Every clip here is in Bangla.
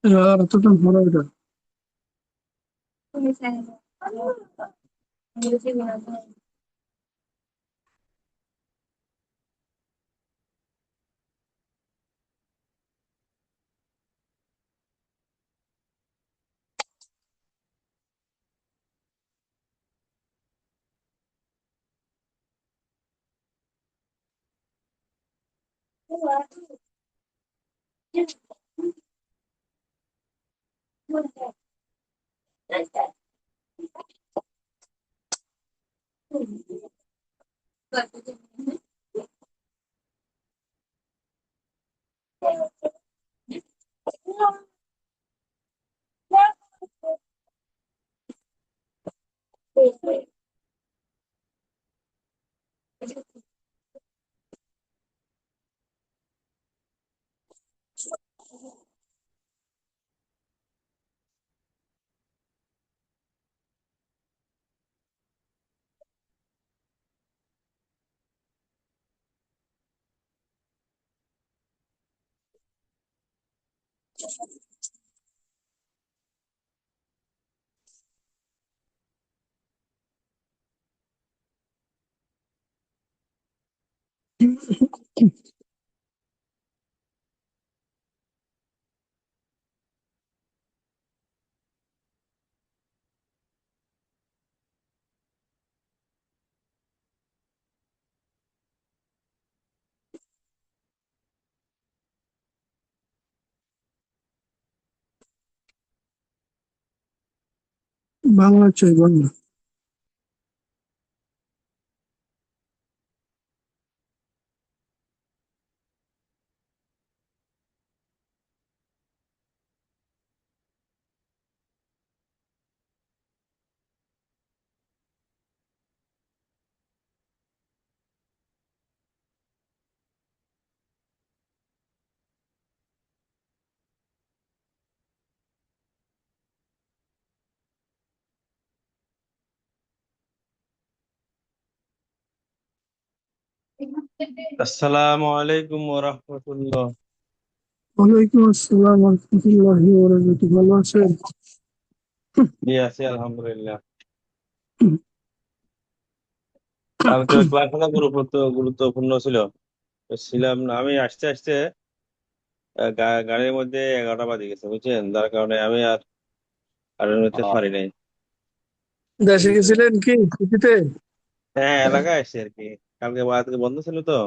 यार तो तुम हो रहा है। বাংলা চাই বাংলা। আসসালামু আলাইকুম ওয়া রাহমাতুল্লাহ। ওয়ালাইকুম আসসালাম রহমতুল্লাহি ওয়া বারাকাতুহু। ভালো আছেন? জি আছি আলহামদুলিল্লাহ। কালকে ক্লাসটা গুরুত্বপূর্ণ ছিল। তো ছিলাম না আমি আসতে আসতে গাড়ির মধ্যে 11টা বাজে গেছে বুঝছেন, যার কারণে আমি আর কারেন্ট নিতে পারি নাই। দেশে গেছিলেন কি ছুটিতে? হ্যাঁ, এলাকায় আসছি আর কি। আজকে বন্ধ ছিল তো।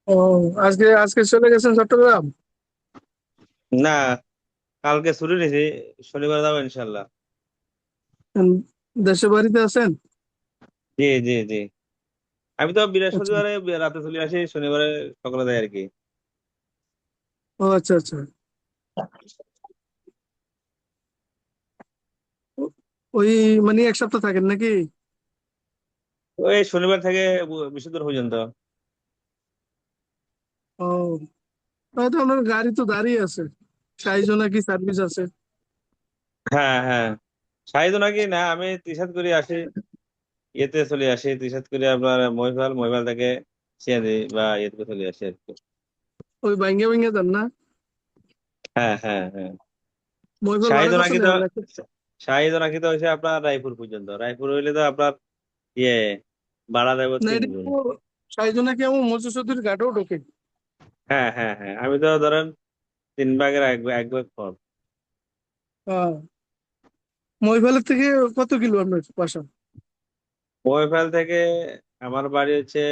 ও, আজকে আজকে চলে গেছেন চট্টগ্রাম? না, কালকে ছুটি নিয়েছি, শনিবার যাবো ইনশাল্লাহ। উম, দেশে বাড়িতে আছেন? জি জি জি। আমি তো আচ্ছা। বৃহস্পতিবারে রাতে চলে আসি, শনিবারে সকালে যাই আর কি। ও আচ্ছা আচ্ছা। ও- ওই মানে এক সপ্তাহ থাকেন নাকি? ওই শনিবার থেকে বৃহস্পতিবার পর্যন্ত। ও, তাহলে তো আপনার গাড়ি তো দাঁড়িয়ে আছে, সাইজও নাকি সার্ভিস আছে? হ্যাঁ হ্যাঁ, সাইজ নাকি না, আমি টি-শার্ট করে আসি, ইয়েতে চলে আসি টি-শার্ট করে আপনার মহিপাল থেকে সিএনজি বা ইয়েতে চলে আসি আর কি। ওই ভাঙ্গে ভাঙ্গে যান না? হ্যাঁ হ্যাঁ হ্যাঁ। মহিপাল শাহিদ ভাড়া কত নাকি তো নেওয়া? শাহিদ নাকি তো হচ্ছে আপনার রায়পুর পর্যন্ত, রায়পুর হইলে তো আপনার ইয়ে ভাড়া দেবো না, তিন এটা গুণ। সাইজ নাকি আমার মজুসুদ্দির ঘাটও ঢোকে। হ্যাঁ হ্যাঁ হ্যাঁ, আমি তো ধরেন 3 ভাগের এক ভাগ কম। হ্যাঁ। মহিপালের থেকে কত কিলো আপনার বাসা? মহিপাল থেকে আমার বাড়ি হচ্ছে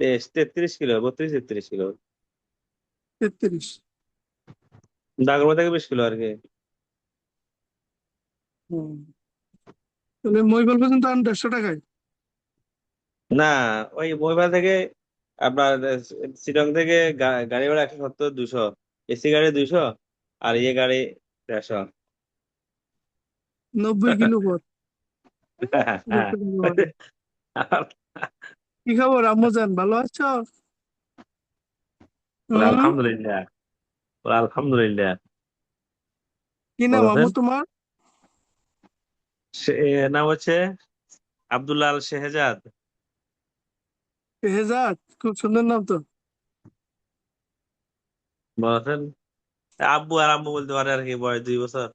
33 কিলো, 32-33 কিলো। 33? ডাকবাংলো থেকে 20 কিলো আর কি। হুম। তাহলে মহিপাল পর্যন্ত আন 150 টাকায়? না, ওই মহিপাল থেকে আপনার চিটং থেকে গাড়ি ভাড়া 170-200, এসি গাড়ি 200, আর ইয়ে গাড়ি 150। 90 কিলো পর? হ্যাঁ। 150 টাকা ভাড়া। কি খবর আম্মু জান, ভালো আছো? হুম। আলহামদুলিল্লাহ। বলে, আলহামদুলিল্লাহ। কি নাম বলেছেন আম্মু তোমার? নাম হচ্ছে আব্দুল্লাহ আল শেহজাদ। শেহজাদ, খুব সুন্দর নাম তো। বলেছেন আব্বু আর আম্মু বলতে পারে আর কি, বয়স 2 বছর।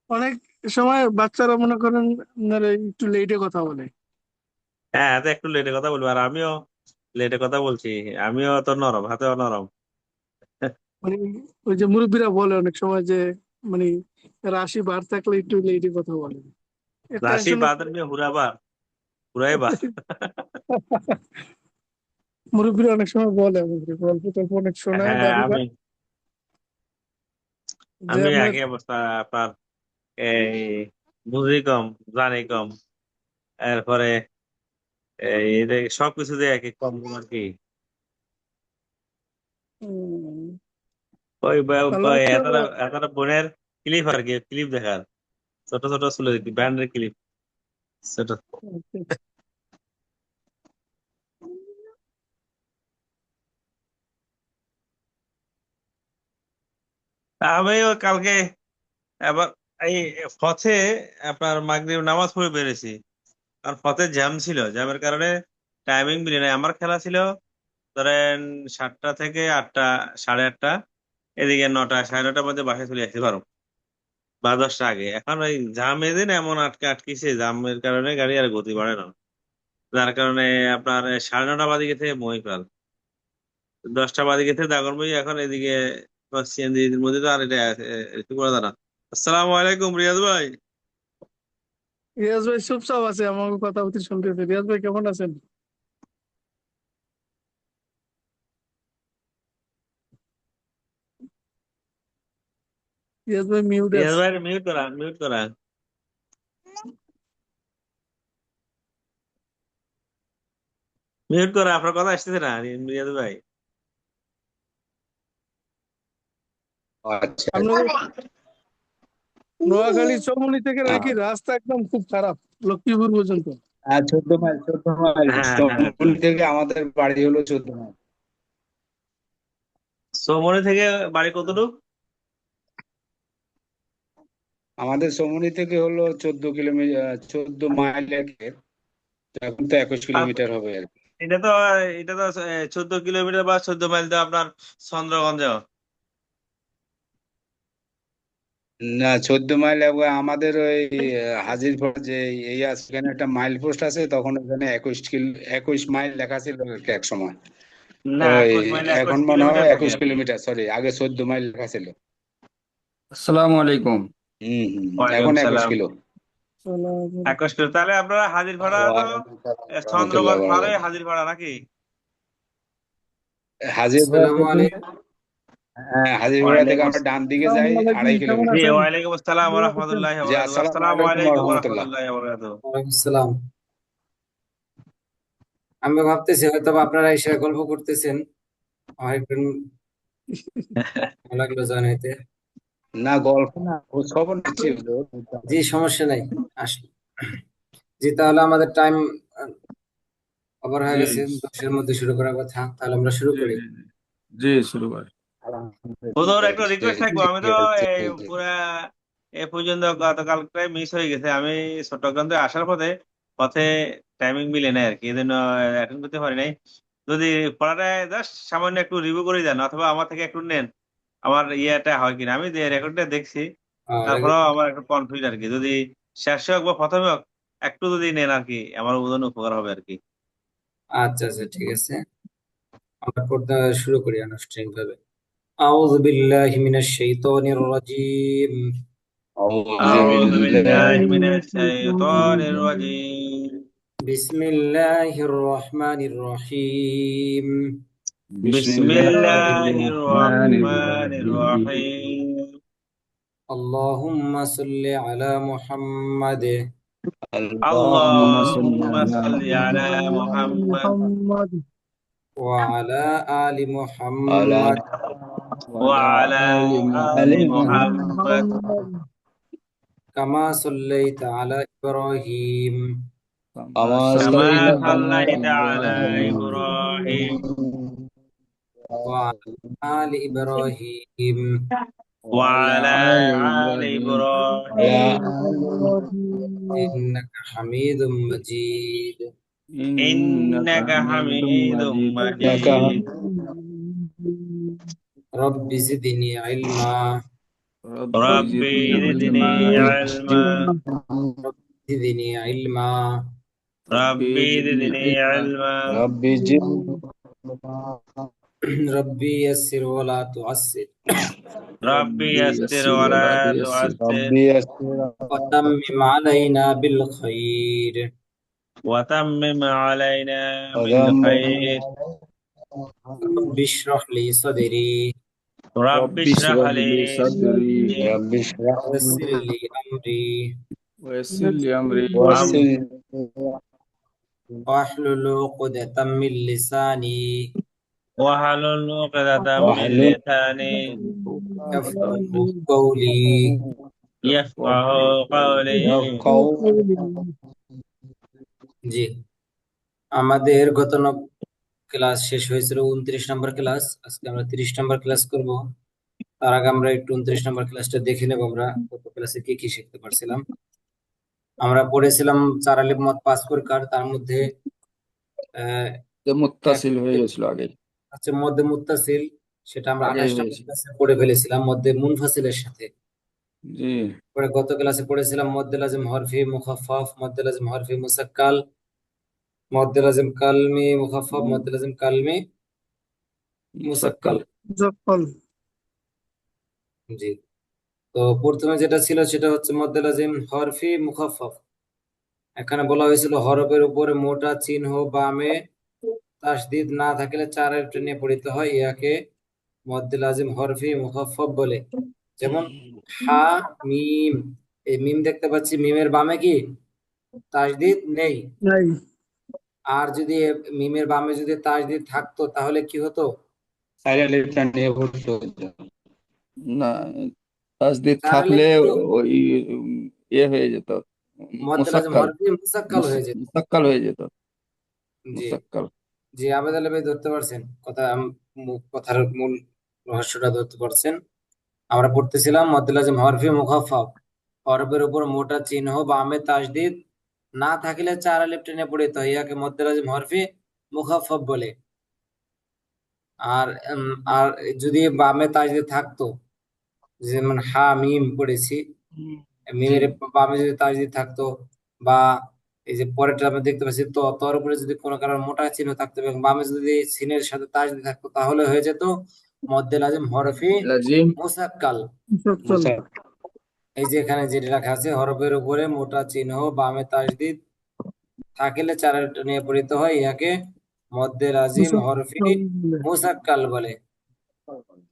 অনেক সময় বাচ্চারা মনে করেন আপনারা একটু লেটে কথা বলে। হ্যাঁ, তো একটু লেটে কথা বলবো, আর আমিও লেটে কথা বলছি। আমিও তো নরম, হাতেও নরম। মানে ওই যে মুরব্বীরা বলে অনেক সময় যে মানে রাশি বার থাকলে একটু লেটে কথা বলে, এটা রাশি আসলে বাদল নিয়ে হুরাবার, হুরাই বা। মুরব্বীরা অনেক সময় বলে আমাকে, গল্প টল্প অনেক শোনায় হ্যাঁ, দাদিরা, আমি যে আমি আপনার একই অবস্থা আপনার। এই বুঝি কম, জানি কম, এরপরে এই যে সবকিছু দিয়ে একই কম কম আর কি। উম, ওই ভালো আছে। এতটা এতটা বোনের ক্লিপ আর কি, ক্লিপ দেখার, ছোট ছোট ছিল ব্যান্ডের ক্লিপ, ছোট। আমিও কালকে আবার এই ফতে আপনার মাগরিব নামাজ পড়ে বেরিয়েছি। আর পথে জ্যাম ছিল, জ্যামের কারণে টাইমিং মিলে নাই। আমার খেলা ছিল ধরেন 7টা থেকে 8টা, 8:30। এদিকে 9টা, 9:30টার মধ্যে বাসায় চলে আসতে পারো, বা 10টা আগে। এখন ওই জ্যামে দিন এমন আটকিছে, জ্যামের কারণে গাড়ি আর গতি বাড়ে না, যার কারণে আপনার 9:30 বাজে গেছে মহিপাল, 10টা বাজে গেছে দাগনভূঞা। এখন এদিকে সিএনজির মধ্যে তো আর এটা রিসিভ করা যায় না। আসসালামু আলাইকুম রিয়াজ ভাই। রিয়াজ ভাই চুপচাপ আছে, আমার কথা অতি শুনতেছে। রিয়াজ ভাই কেমন আছেন? রিয়াজ ভাই মিউট রিয়াজ আছে। ভাই মিউট করা, মিউট করা, মিউট করা। আপনার কথা আসতেছে না রিয়াজ ভাই। আচ্ছা আপনাদের নোয়াখালী চৌমুহনী থেকে নাকি হ্যাঁ রাস্তা একদম খুব খারাপ, লক্ষ্মীপুর পর্যন্ত। হ্যাঁ, 14 মাইল, 14 মাইল হ্যাঁ, হ্যাঁ, সোমনাথ থেকে আমাদের বাড়ি হলো 14 মাইল। সোমনি থেকে বাড়ি কতটুকু? আমাদের সোমনি থেকে হলো 14 কিলোমিটার, 14 মাইল আর কি। তো এখন তো 21 কিলোমিটার হবে আর কি। এটা তো এটা তো 14 কিলোমিটার বা 14 মাইল তো আপনার চন্দ্রগঞ্জ। না, 14 মাইল এবং আমাদের ওই হাজিরপুর যে এই আছে, এখানে একটা মাইল পোস্ট আছে, তখন ওখানে 21 মাইল লেখা ছিল আর কি এক সময়। না, ওই 21 মাইল এখন 21 মনে হয় কিলোমিটার থাকে একুশ আর কি। কিলোমিটার সরি, আগে 14 মাইল লেখা ছিল। আসসালামু আলাইকুম। হম, ওয়ালাইকুম এখন 21 সালাম। কিলো। চলো। 21 কিলো, তাহলে আপনারা হাজির ভাড়া তো ওয়ালাইকুম সালাম রহমতুল্লাহ চন্দ্রগঞ্জ পারে বারাকাতুহু। হাজির ভাড়া নাকি? হাজিরপুর আসসালামু থেকে, আলাইকুম। হ্যাঁ, হাজিরপুরা থেকে ওয়ালাইকুম আমরা ডান দিকে যাই আসসালামু আলাইকুম, আড়াই কেমন জি, কিলোমিটার আছেন? ওয়ালাইকুম আসসালাম ওয়া ভালো আছেন? রাহমাতুল্লাহি ওয়া জি, বারাকাতুহু। আসসালামু আসসালামু আলাইকুম আলাইকুম ওয়া রহমতুল্লাহ। রাহমাতুল্লাহি ওয়া বারাকাতুহু। ওয়ালাইকুম আসসালাম। আমি ভাবতেছি হয়তো বা আপনারা এসে গল্প করতেছেন, আমার একটু ভালো লাগলো জানাইতে। না, গল্প না, খোঁজ খবর নিচ্ছি হুজুর। জি, সমস্যা নাই। আস জি, তাহলে আমাদের টাইম ওভার হয়ে জি গেছে, 10-এর মধ্যে শুরু করার কথা, তাহলে আমরা শুরু জি করি। জি জি জি শুরু করে। হুজুর আলহামদুলিল্লাহ, একটা রিকোয়েস্ট থাকবো। আমি তো এই পুরা এ পর্যন্ত গতকালকে মিস হয়ে গেছে। আমি চট্টগ্রাম থেকে আসার পথে পথে টাইমিং মিলে নাই আর কি, এই জন্য অ্যাটেন্ড করতে পারি নাই। যদি পড়াটা জাস্ট সামান্য একটু রিভিউ করে দেন, অথবা আমার থেকে একটু নেন, আমার ইয়েটা হয় কিনা। আমি রেকর্ডটা দেখছি, তারপরেও আমার একটু কনফিউজ আর কি। যদি শেষে হোক বা প্রথমে হোক, একটু যদি নেন আর কি, আমার জন্য উপকার হবে আর কি। আচ্ছা আচ্ছা, ঠিক আছে, আমরা পড়তে শুরু করি আনুষ্ঠানিকভাবে। আউযু বিল্লাহি মিনাশ শাইতানির রাজীম। আউযু أعوذ بالله বিল্লাহি من الشيطان الرجيم. বিসমিল্লাহির রহমানির রহিম। بسم বিসমিল্লাহির الله রহমানির الرحمن রহিম। الرحيم. اللهم صل على محمد اللهم আল্লাহুম্মা صل اللهم على صل على محمد মোহাম্মদ وعلى آل আলা محمد وعلى وعلى آل آل আলি محمد محمد মোহাম্মদ كما صليت على إبراهيم كما كما كما صليت صليت على على صليت على إبراهيم إبراهيم إبراهيم وعلى آل إبراهيم وعلى وعلى آل آل إبراهيم إبراهيم إنك حميد مجيد إنك إنك حميد حميد مجيد مجيد رب زدني علما رب رب زدني زدني علما علما رب زدني علما رب رب زدني زدني علما علما ربي جد ربي يسر ولا تعسر رب ربي يسر يسر ولا ولا تيسر تعسر ربي يسر وتمم علينا بالخير وتمم علينا وذنب بالخير رب اشرح لي صدري رب رب اشرح اشرح لي لي صدري صدري ربي اشرح ويسر لي أمري ويسر لي أمري ويسر واحلل عقدة من لساني واحلل عقدة من واحلل لساني يفقه قولي يفقه يفقه قولي قولي يفقهوا জি আমাদের ক্লাস শেষ হয়েছিল 29 নম্বর ক্লাস। আজকে আমরা 30 নম্বর ক্লাস করব। তার আগে আমরা একটু 29 নম্বর ক্লাসটা দেখে নেব আমরা গত ক্লাসে কি কি শিখতে পারছিলাম। আমরা পড়েছিলাম 4 আলিফ মত 5 প্রকার, তার মধ্যে আহ, যে এক মুত্তাসিল হয়ে গেছিল আগে হচ্ছে মধ্যে মুত্তাসিল, সেটা আমরা আগেই 28 নম্বর হয়েছিল ক্লাসে পড়ে ফেলেছিলাম মধ্যে মুনফাসিলের সাথে। জি পরে গত ক্লাসে পড়েছিলাম মধ্যে লাজিম হরফি মুখাফফাফ, মধ্যে লাজিম হরফি মুসাক্কাল, মধ্যে লাজিম কালমি মুখাফফাফ, মধ্যে লাজিম কালমি মুসাক্কাল। মুসাক্কাল জফল। জি, তো প্রথমে যেটা ছিল সেটা হচ্ছে মধ্যে লাজিম হরফি মুখাফফাফ। এখানে বলা হয়েছিল হরফের উপরে মোটা চিহ্ন বামে তাসদিদ না থাকলে 4 আলিফ টেনে পড়িতে হয়, ইয়াকে মধ্যে লাজিম হরফি মুখাফফাফ বলে। যেমন হা মিম, এই মিম দেখতে পাচ্ছি, মিমের বামে কি তাসদিদ নেই। নাই। আর যদি মিমের বামে যদি তাসদিদ থাকতো তাহলে কি হতো? সাইরা লিখটা নিয়ে পড়তে হতো। না তাসদিদ 4 আলিফ থাকলে তো ওই ইয়ে হয়ে যেত মধ্যে লাজিম মুসাক্কাল হরফি মুসাক্কাল হয়ে যেত। মুসাক্কাল হয়ে যেত জি মুসাক্কাল জি, আবেদ আলী ভাই ধরতে পারছেন কথা, কথার মূল রহস্যটা ধরতে পারছেন। আমরা পড়তেছিলাম মধ্যে লাজিম হরফি মুখাফফাফ, হরফের উপর মোটা চিহ্ন বামে তাসদিদ না থাকলে 4 আলিফ টেনে পড়িতে হয়, ইয়াকে মধ্যে লাজিম হরফি মুখাফফাফ বলে। আর আর যদি বামে তাসদিদ থাকতো, যেমন হা মিম পড়েছি, জি মিমের বামে যদি তাসদিদ থাকতো, বা এই যে পরেরটা আমরা দেখতে পাচ্ছি তো, তর উপরে যদি কোনো কারণে মোটা চিহ্ন থাকতো এবং বামে যদি সিনের সাথে তাসদিদ থাকতো তাহলে হয়ে যেত মধ্যে লাজিম হরফি লাজিম মুসাক্কাল। মুসাক্কাল। মুসা এই যে এখানে যেটা লেখা আছে, হরফের উপরে মোটা চিহ্ন বামে তাসদিদ থাকলে 4 আলিফ নিয়ে পড়িতে হয়, ইহাকে মধ্যে লাজিম হরফি মুসাক্কাল বলে। মুসাক্কাল বলে।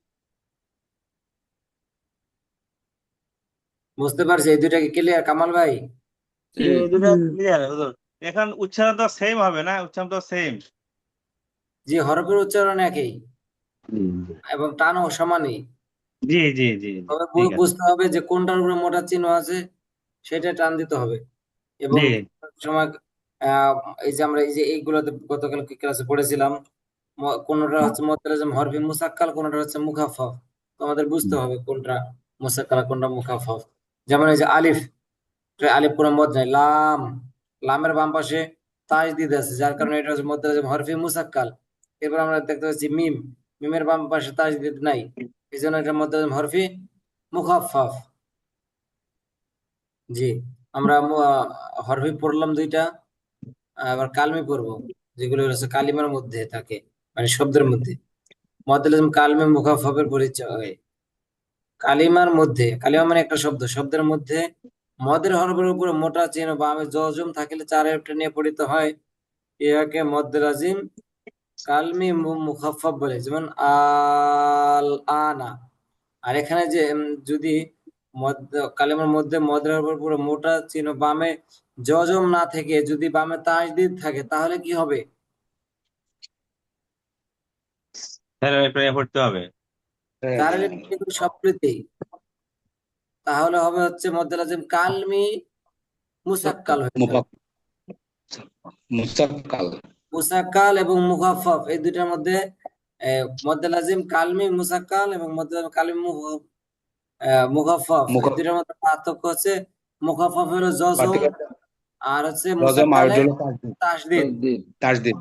বুঝতে পারছি? এই দুইটা কি ক্লিয়ার কামাল ভাই? জি এই দুটো জি। ক্লিয়ার হুজুর। এখন উচ্চারণ তো সেম হবে না, উচ্চারণ তো সেম। যে হরফের উচ্চারণ একই এবং টানও সমানই, জি জি জি জি তবে ঠিক আছে। বুঝতে হবে যে কোনটার উপরে মোটা চিহ্ন আছে সেটা টান দিতে হবে। এবং জি সময় এই যে আমরা এই যে এইগুলোতে গতকাল ক্লাসে পড়েছিলাম, কোনটা হচ্ছে মধ্যে লাজিম হরফি মুসাক্কাল, কোনটা হচ্ছে মুখাফফাফ। তো আমাদের বুঝতে হবে কোনটা মুসাক্কাল আর কোনটা মুখাফফাফ। যেমন এই যে আলিফ, আলিফ কোনো মদ নাই। লাম, লামের বাম পাশে তাসদিদ আছে, যার কারণে এটা হচ্ছে মধ্যে লাজিম হরফি মুসাক্কাল। এরপর আমরা দেখতে পাচ্ছি মিম, মিমের বাম পাশে তাসদিদ নাই, এই জন্য এটা মধ্যে লাজিম হরফি মুখাফফাফ। জি, আমরা হরফি পড়লাম দুইটা, আবার কালমি পড়বো, যেগুলো হচ্ছে কালিমার মধ্যে থাকে, মানে শব্দের মধ্যে। মধ্যে লাজিম কালমি মুখাফফাফের পরিচয়। কালিমার মধ্যে, কালিমা মানে একটা শব্দ, শব্দের মধ্যে মদের হরফের উপরে মোটা চিহ্ন বামে জজম থাকলে 4 আলিফ টেনে পড়িতে হয়, ইহাকে মদ্দে লাজিম কালমি মুখাফফাফ বলে। যেমন আল আনা। আর এখানে যে যদি কালিমার মধ্যে মদের হরফের উপরে মোটা চিহ্ন বামে জজম না থেকে যদি বামে তাসদিদ থাকে তাহলে কি হবে? তাহলে প্রেমে পড়তে হবে। 4 আলিফ কিন্তু সবগুলিতেই, তাহলে হবে হচ্ছে মদ্দে লাজিম কালমি মুসাক্কাল হয়ে যাবে। মুসাক্কাল মুসাক্কাল এবং মুখাফফাফ এই দুইটার মধ্যে মদ্দে লাজিম কালমি মুসাক্কাল এবং মদ্দে লাজিম কালমি মুখাফফ, এই মুখ দুটোর মধ্যে পার্থক্য হচ্ছে মুখাফফ হলো জজম পার্থক্য আর হচ্ছে জজম আর মুসাক্কালে হলো তাসদিদ তাসদিদ। তাসদিদ। তাসদিদ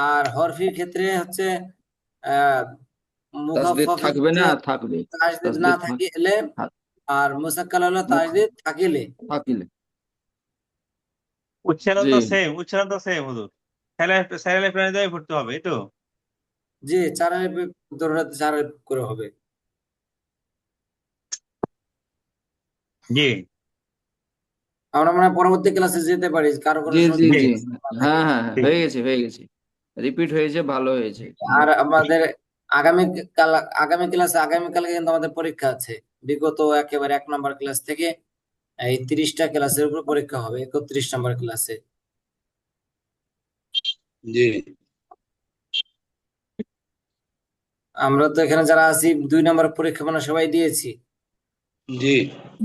আর হরফির ক্ষেত্রে হচ্ছে আহ তাসদিদ মুখাফফে থাকবে হচ্ছে না থাকবে, তাসদিদ না তাসদিদ থাকিলে, থাক- আর মুসাক্কাল হলো তাসদিদ থাকিলে। থাকিলে। উচ্চারণ জি তো সেম, উচ্চারণ তো সেম হুজুর। স্যালাইন প্রাণী দিয়ে পড়তে হবে, এই তো। জি, চার আলিফ দৌড়াতে 4 আলিফ করে হবে। জি আমরা মনে হয় পরবর্তী ক্লাসে যেতে পারি, কারো কোনো জি জি যদি জি জি প্রশ্ন না থাকে। হ্যাঁ হ্যাঁ হ্যাঁ, ঠিক হয়ে গেছে হয়ে গেছে, রিপিট হয়েছে, ভালো হয়েছে। আর আমাদের আগামী আগামী ক্লাসে আগামীকালকে কিন্তু আমাদের পরীক্ষা আছে। বিগত একেবারে 1 নম্বর ক্লাস থেকে এই 30টা ক্লাসের উপর পরীক্ষা হবে 31 নম্বর ক্লাসে। জি আমরা তো এখানে যারা আছি 2 নম্বর পরীক্ষা মানে সবাই দিয়েছি। জি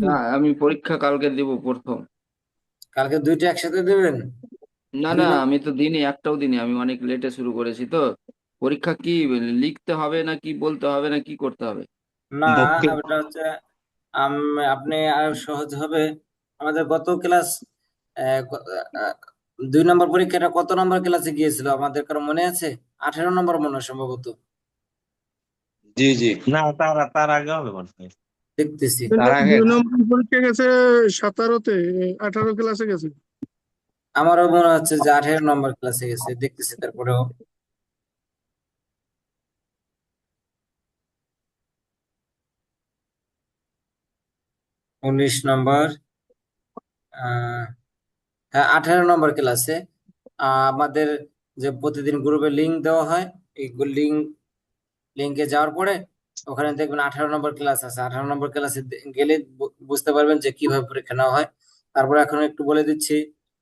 হ্যাঁ, আমি পরীক্ষা কালকে দিব প্রথম। কালকে 2টা একসাথে দেবেন? না 2 না, নম্বর আমি তো দিনই, একটাও দিনই, আমি অনেক লেটে শুরু করেছি তো। পরীক্ষা কি লিখতে হবে না কি বলতে হবে না কি করতে হবে? না, মুখে এটা হচ্ছে আপনি আর সহজ হবে। আমাদের গত ক্লাস 2 নম্বর পরীক্ষাটা কত নম্বর ক্লাসে গিয়েছিল আমাদের কারো মনে আছে? 18 নম্বর মনে হয় সম্ভবত। জি জি না, তার আগে হবে মনে হয়। দেখতেছি। তার আগে 2 নম্বর পরীক্ষা গেছে 17তে, 18 ক্লাসে গেছে। আমারও মনে হচ্ছে যে 18 নম্বর ক্লাসে গেছে, দেখতেছি তারপরেও। উনিশ নম্বর, হ্যাঁ 18 নম্বর ক্লাসে। আমাদের যে প্রতিদিন গ্রুপে লিংক দেওয়া হয়, এই লিংকে যাওয়ার পরে ওখানে দেখবেন 18 নম্বর ক্লাস আছে। 18 নম্বর ক্লাসে গেলে বুঝতে পারবেন যে কিভাবে পরীক্ষা নেওয়া হয়। তারপর এখন একটু বলে দিচ্ছি,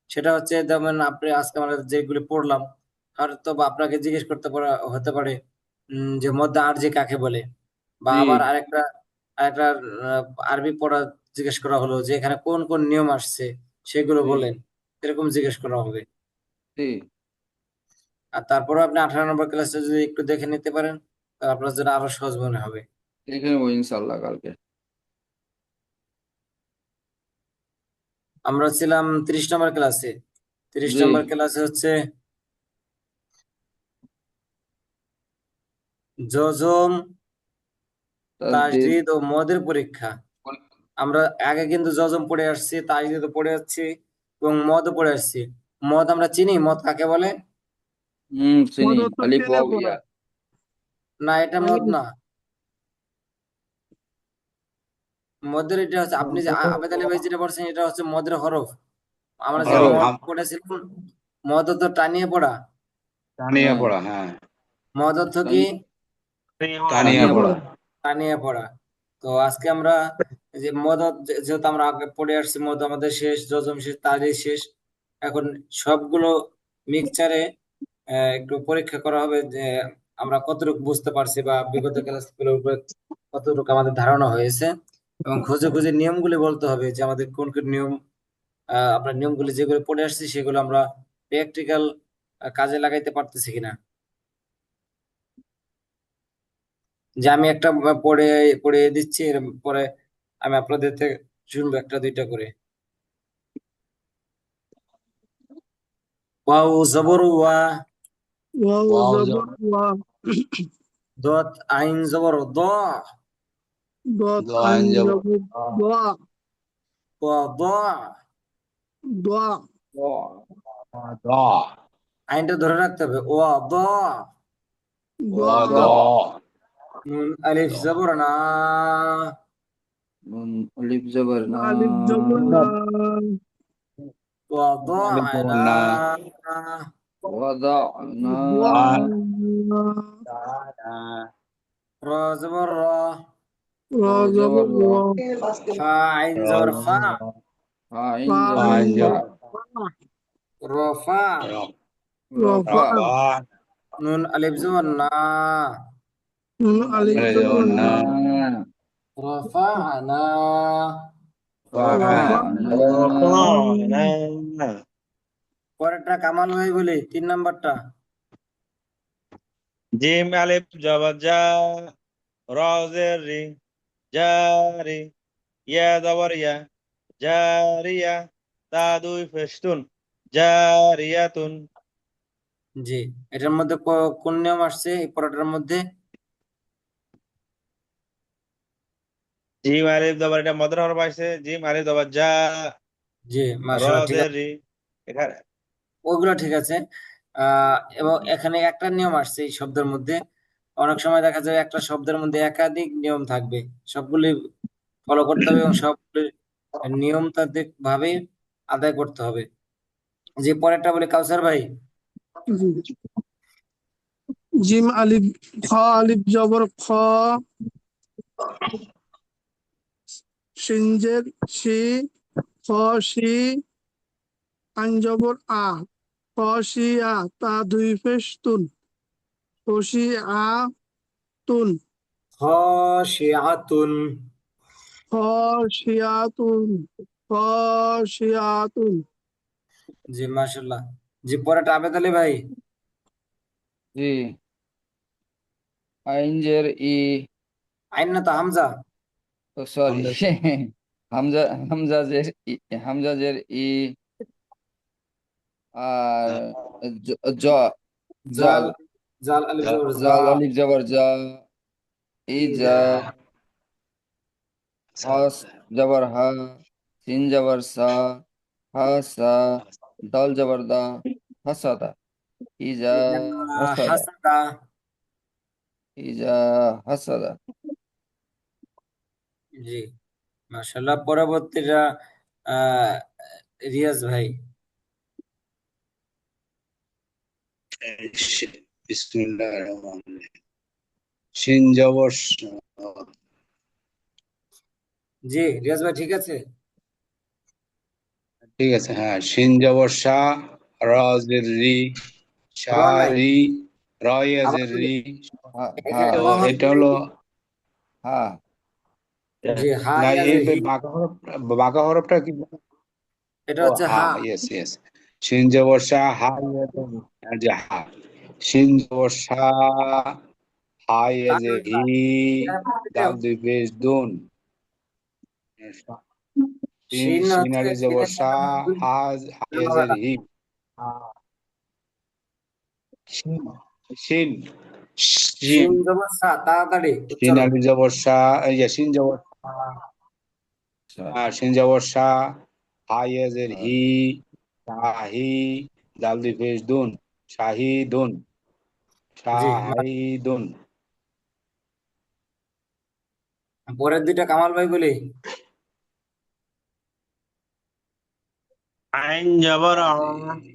সেটা হচ্ছে যেমন আপনি আজকে আমরা যেগুলি পড়লাম, হয়তো বা আপনাকে জিজ্ঞেস করতে পারা হতে পারে যে মধ্যে আরজি কাকে বলে, বা জি আবার আরেকটা আরেকটা আরবি পড়া জিজ্ঞেস করা হলো যে এখানে কোন কোন নিয়ম আসছে সেগুলো জি বলেন, এরকম জিজ্ঞেস করা হবে। জি, আর তারপরে আপনি 18 নম্বর ক্লাসটা যদি একটু দেখে নিতে পারেন, তাহলে আপনার জন্য আরো সহজ মনে হবে। দেখে নেবো ইনশাল্লাহ কালকে। আমরা ছিলাম 30 নম্বর ক্লাসে। 30 জি, নম্বর ক্লাসে হচ্ছে জজম, তাসদিদ। তাসদিদ ও মদের পরীক্ষা। আমরা আগে কিন্তু জজম পড়ে আসছি, তাসদিদও পড়ে আসছি এবং মদও পড়ে আসছি। মদ আমরা চিনি, মদ কাকে বলে? চিনি, মদত আলিফ টেনে ওয়াও পড়া। ইয়া। না, এটা মদ না। মদের এটা হচ্ছে আপনি যে আবেদ আলী ভাই যেটা বলছেন, এটা হচ্ছে মদের হরফ। আমরা যে হরফ। মদ পড়েছিলাম, মদ তো টানিয়ে পড়া। টানিয়া হ্যাঁ, পড়া, হ্যাঁ মদ অর্থ কি? টানিয়া টানিয়া পড়া। পড়া। টানিয়ে পড়া। তো আজকে আমরা এই যে মদ, যেহেতু আমরা আগে পড়ে আসছি, মদ আমাদের শেষ, জজম শেষ, তাজই শেষ। এখন সবগুলো মিক্সচারে একটু পরীক্ষা করা হবে যে আমরা কতটুকু বুঝতে পারছি বা বিগত ক্লাসগুলোর উপরে কতটুকু আমাদের ধারণা হয়েছে, এবং খুঁজে খুঁজে নিয়মগুলি বলতে হবে যে আমাদের কোন কোন নিয়ম, আমরা নিয়মগুলি যেগুলো পড়ে আসছি সেগুলো আমরা প্র্যাকটিক্যাল কাজে লাগাইতে পারতেছি কিনা। যে আমি একটা পড়ে পড়ে দিচ্ছি, এর পরে আমি আপনাদের থেকে শুনবো একটা দুইটা করে। ওয়াও জবর ওয়া, ওয়াও ওয়াও জবর ওয়া, দত আইন জবর দ, দত দোয়ান আইন যাব জবর দোয়া, ওয়া দ। দোয়া, দ আইনটা ধরে রাখতে হবে, ওয়া দ। দোয়া, দ নুন আলিফ জবর না, আলিফ জবর না। আলিফ জবর না, ওয়া দ না, না ওয়াদানা। দোয়া, র জবর র, র র জবর জবর র। র, ফা আইন জবর ফা, আইন ফা জবর আইন ফা। জবর ফা, র ফা। রফা, রফা। নুন আলিফ জবর না, নুন আলিফ জবর না। না, রফা'না। রফা, রফা'না। পরেরটা কামাল ভাই বলি, 3 নাম্বারটা। জিম আলিফ জবর জা, র জের রি, জারি, ইয়া জবর ইয়া, জারিয়া, তা দুই ফেস্টুন, জারিয়াতুন। জি, এটার মধ্যে কোন নিয়ম আসছে এই পড়াটার মধ্যে? জিম আলিফ জবর, এটা মদের হরফ আছে, জিম আলিফ জবর জা, জি, র মাশাআল্লাহ, ঠিক জের আছে, রি, এখানে ওগুলো ঠিক আছে। এবং এখানে একটা নিয়ম আসছে এই শব্দের মধ্যে। অনেক সময় দেখা যায় একটা শব্দের মধ্যে একাধিক নিয়ম থাকবে, সবগুলি ফলো করতে হবে এবং সবগুলি নিয়ম তাদের ভাবে আদায় করতে হবে। যে পরেরটা বলি কাউসার ভাই। জি। জিম আলিফ খ আলিফ জবর খ, সিনজের শি, খ শি, আইন জবর আ, খ শি আ, তা দুই পেশ তুন, খসি আ তুন, খাশিআতুন। খসিয়াতুন, খসিয়াতুন। জি, মাশাআল্লাহ। জি, পরেরটা আবেদ আলী ভাই। জি, আইন জের ই, আইন না তো হামজা। সরি, আমরা হামজা, হামজা জের ই, হামজা জের ই, আর জ, জ, জাল, জল, জাল আলিফ জবর জা। জাল আলিফ জবর জা, ইজা, ইজা। হাস জবর হা, সিন জবর সা, হা সা, দল জবর দা, হাসাদা, ইজা ইজা হাসাদা, হাসাদা। ইজা হাসাদা। জি, মাশাআল্লাহ। পরবর্তীটা আহ রিয়াজ ভাই। বিসমিল্লাহির রহমানির রহিম। শিন জবর জি, রিয়াজ ভাই ঠিক আছে। ঠিক আছে, হ্যাঁ, শিন জবর শা, র জের রি, র নাই, শারি, আবার রয়েজের বলি, রি। হা, এখানে র তো হরফ এটা নাই হলো, কি? হা, জি, হা না, এই ইয়াজের হি, বাঁকা হরফটা কি? এটা ও হচ্ছে হা, হা। Yes yes. শিন জবর শা, হা ইয়াজের যে হা, শিন জবর শা, হা ইয়াজের তানবির না, হি, এখানে বলতে দাল দুই পেশ দুন, শিন শিন শিন হচ্ছে আলি জবর শিনের শা, সাথে মধ্যে দুই হা, হা জমা ইয়াজের কাটা। হি, শিন শিন শিন শিন জবর সা, তাড়াতাড়ি শিন উচ্চারণ। আলি জবর শা, শিন জবর আচ্ছা, শিন জবর শা, হা ইয়াজের হা, হি, শাহি, দাল দুই পেশ দুন, শাহিদুন, জি, শাহিদুন। পরের দুইটা কামাল ভাই বলি। আইন জবর আ, আদি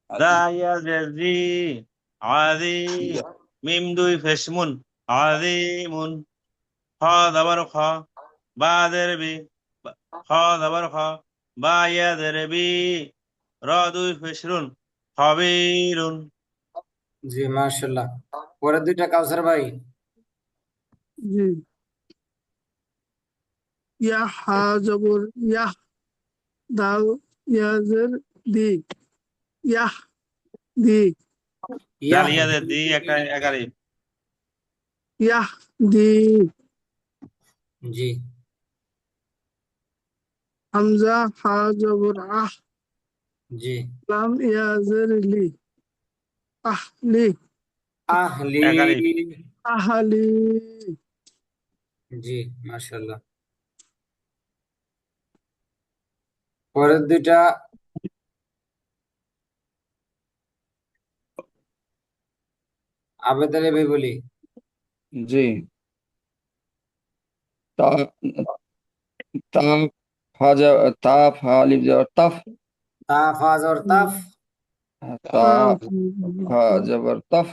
দা আদি ইয়া জের জি, আদি, মিম দুই ফেসমুন, আদিমুন, খ জবর খ, বা জের বি, খ জবর খ, বা ইয়া জের বি, র দুই ফেসরুন, খবিরুন। জি, মাশাআল্লাহ। পরের দুইটা কাউসার ভাই। জি। ইয়া হা জবর ইয়াহ, দাল ইয়াজের দি, ইয়াহ দি, দাল ইয়াহ ইয়া জের দি, একটা একারি। ইয়াহ দি। জি, হামজা হা জবর আহ, জি, লাম ইয়াজের লি, আহলি, আহলি। একারি। আহালি। জি, মাশাআল্লাহ। পরের দুইটা আবেদ আলী ভাই বলি। জি, তা, তা, ফা, তা, ফা আলিফ জবর তাফ, তা ফা জবর তাফ। তা, তাফ, ফা জবর তাফ,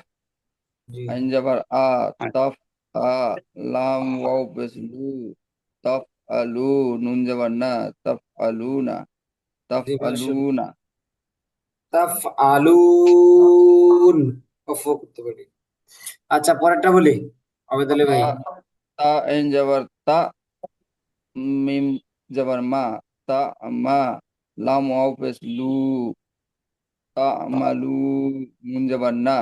জি, আইন জবর আ, তাফ, আ, লাম ওয়াও পেশ লু, তাফ আলু, নুন জবর না, তাফ আলুনা, তাফ জি, মাশাআল্লাহ। আলুনা। তাফ আলুন, অফ করতে পারি। আচ্ছা, পরেরটা বলি আবেদ আলী তা, ভাই। তা আইন জবর তা, মিম জবর মা, তা মা, লাম ওয়াও পেশ লু, তা মালু, নুন জবর না,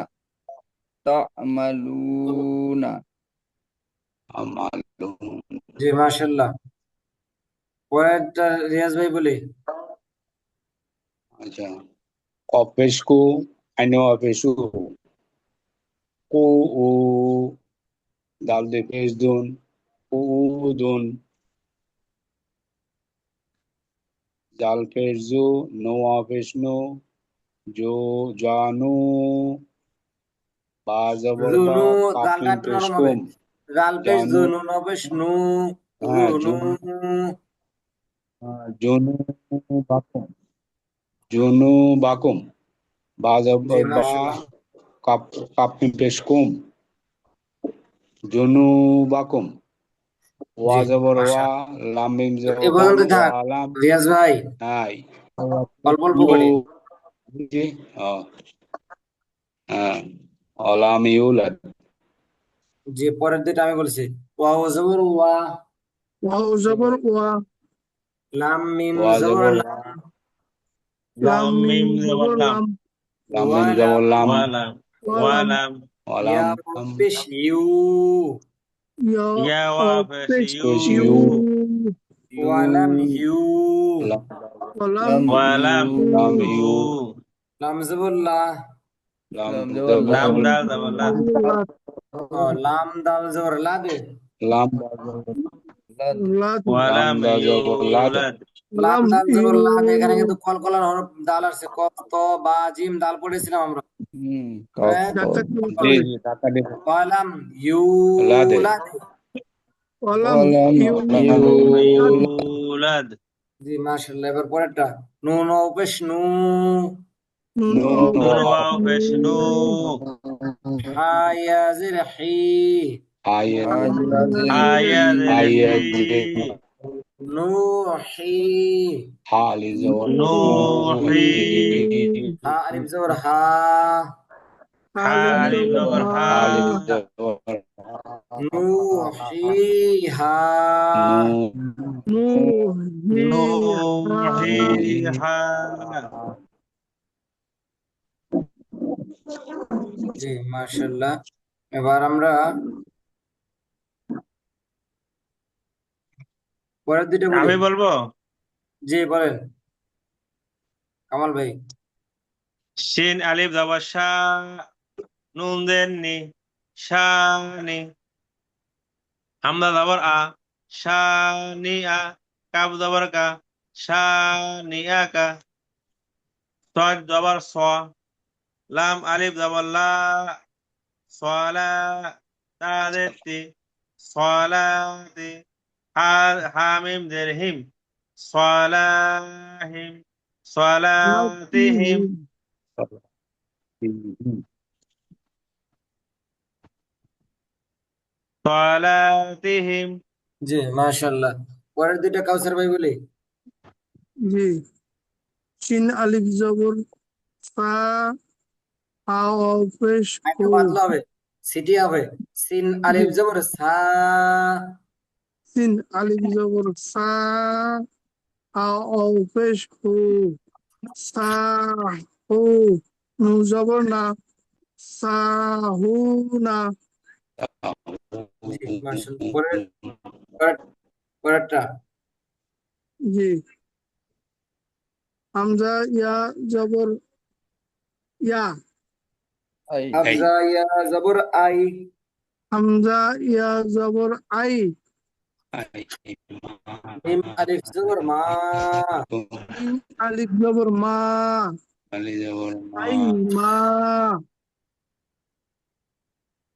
تعملون আমালুন। জি মাশাল্লাহ। পরেরটা রিয়াজ ভাই বলি। আচ্ছা, কফ পেশ কু, আইন পেশু, কু উ, দাল দুই পেশ দুন, উ দুন, জাল পেশ জু, নোয়া পেশ নু, জো জানু, বা জবর বা, জুনু, কাপ গালটা মিম একটু পেশ নরম হবে। কুম, গাল পেশ জানু, জুনু, ন পেশ নু, হ্যাঁ রুনু। জুনু বাকুম, জুনু বাকুম, বা জি জবর বা, মাশাল্লাহ। কাপ কাপ মিম পেশ কুম, জুনু বাকুম, ওয়া জি জবর ওয়া, মাশাল্লাহ। লাম মিম তো জবর এ লাম, পর্যন্ত ওয়া থাক লাম, রিয়াজ ভাই, হাই, অল্প অল্প ইউ, করি। জি, ও, হ্যাঁ, অলাম ইউলাদ, যে পরের দুইটা আমি বলছি, ওয়া ও জবর ওয়া, ওয়াও জবর ওয়া, লাম মিম ওয়া জবর জবর ওয়া, লাম, লাম লাম মিম মিম জবর জবর লাম, লাম, লাম ওয়া মিম লাম, জবর লাম, ওয়ালাম, ওয়ালাম, ওয়ালাম, ওয়ালাম ইয়া লাম, পেশ ইউ, ইয়া ইয়া ও ওয়া পেশ পেশ ইউ, পেশ ইউ, ইউ, ওয়া লাম ইউ, লাম ওয়ালাম লাম ওয়ালাম ইউ লাম ইউ, ইউ, লাম জবর লা, লাম লাম জবর লা লাম জবর দাল জবর লা, ও লাম দাল জবর লা দে, লাম লাদ লাদ, লাম ওয়ালাম দা জবর লাদ, ইউলাদ, লাম লাম দাল জবর ইউ, লা দে। এখানে কিন্তু কলকলার হরফ দাল আসছে, কফ ত বা জিম দাল পড়েছিলাম আমরা। কফ হ্যাঁ, ত ধাক্কা জি করে, জি টাকা দিব ওয়ালাম লাদে, ইউলাদ। ওয়ালাম ওয়ালাম ইউ, ওয়ালাম ইউলাদ ইউলাদ, জি মাশাআল্লাহ। এবার পরেরটা, নুন ও পেশ নু, নুন নো ও নুন পেশ ওয়াও নু, পেশ নু, হা ইয়া জির হি, আয়ে হায়া জের আয়ে হি, জে, নূহি, হা আলি জবর নূহি, হা আলিফ জবর হা, হা আলিফ আলিফ জবর জবর হা, হা, আলি জবর নূহিহা, নু, নু হি হা, নূহিহা। জি মাশাআল্লাহ। এবার আমরা পরের দুইটা বলি। আমি বলবো, জি বলেন কামাল ভাই। শিন আলিফ জবর শা, নুন জের নি, শানি, হামজা জবর আ, শানি আ, কাব জবর কা, শানি আ কা, সদ জবর স, লাম আলিফ জবর লা, সলা, তাদেরতি, সলাতি, হা হামিম জের হিম, সলাহিম, সলাতিহিম, সলাতিহিম। জি মাশাআল্লাহ। পরের দুইটা কাউসার ভাই বলি। জি, শিন আলিফ জবর সা, হা ও পেশ একটু হু, পাতলা হবে, সিটি হবে। সিন জি, আলিফ জবর সা, সিন আলিফ জবর সা, হা ও পেশ হু, সা হু, নু জবর না, সা হু না, জি মাশাআল্লাহ। পরের- পরেরটা, জি, হামজা ইয়া জবর ইয়া, আই এই হামজা ইয়া জবর আই, হামজা ইয়া জবর আই, মিম আলিফ জবর মা, মিম আলিফ জবর মা, আলি জবর মা, আই মা,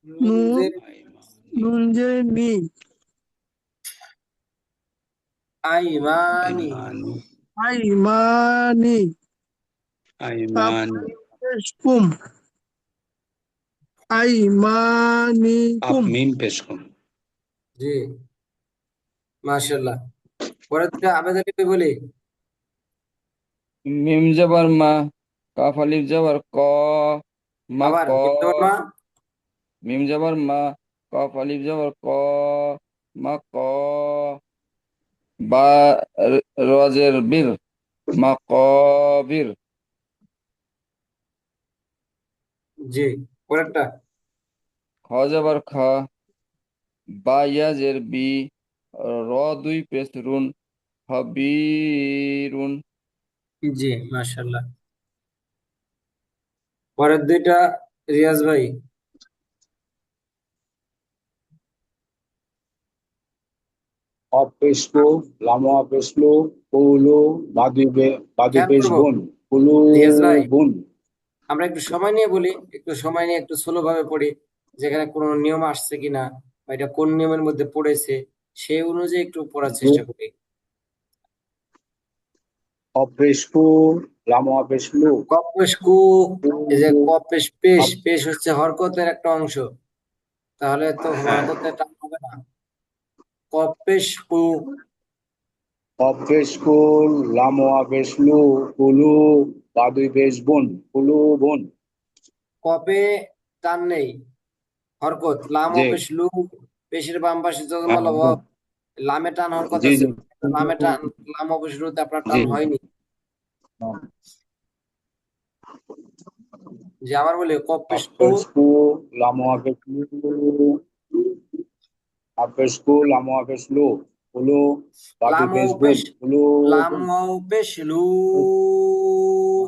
নু নুন জের নুন জে নি, আইমানি, আইমানি, আই মানি, কাপ আইমানি, পেশ কুম, আই মানি আপ কুম, মিম পেশ কুম, জি মাশাআল্লাহ। পরের দুইটা আবেদন লিপি বলি। মিম জবর মা, কাফ আলিফ জবর ক, মা আবার ক, মিম জবর মা, মিম জবর মা, কফ আলিফ জবর ক, মা ক, বা রজের বীর, মা কবির, জি পরেরটা, জবর খ, বা ইয়া জের বি, র দুই পেশ রুন, খবিরুন। জি মাশাআল্লাহ। পরের দুইটা রিয়াজ ভাই। অফ পেশলু, লামোয়া পেশলু, কুলু, বাদু খেয়াল পেশ করবো বুন, কুলু রিয়াজ ভাই, বুন। আমরা একটু সময় নিয়ে বলি, একটু সময় নিয়ে একটু স্লো ভাবে পড়ি, যেখানে কোনো নিয়ম আসছে কিনা বা এটা কোন নিয়মের মধ্যে পড়েছে সেই অনুযায়ী একটু পড়ার চেষ্টা করি। অফ পেশলু, লামোয়া পেশলু, কপেশ কু, এই যে কুলু, কপেশ পেশ, পেশ হচ্ছে হরকতের একটা অংশ, তাহলে তো হ্যাঁ, হরকতের টান হবে না। কপেশ কু, অফ পেশলু, লামোয়া পেশলু, কুলু, বাদু পেশ বুন, কুলু বুন। কপে টান নেই, হরকত লাম ও জি, পেশ লু, পেশের বাম পাশে হ্যাঁ, যজমাল ও, লামে টান হরকত জি আছে, জি লামে টান, লাম ও পেশ লুতে আপনার জি। টান হয়নি। যে আবার বলি কপেশ অফ কু, পেশলু, লামোয়া পেশলু, অফ পেশলু, লামোয়া পেশলু, কুলু, বাদু লাম ও পেশ বুন, পেশ, কুলু লাম বুন। ও পেশ লু,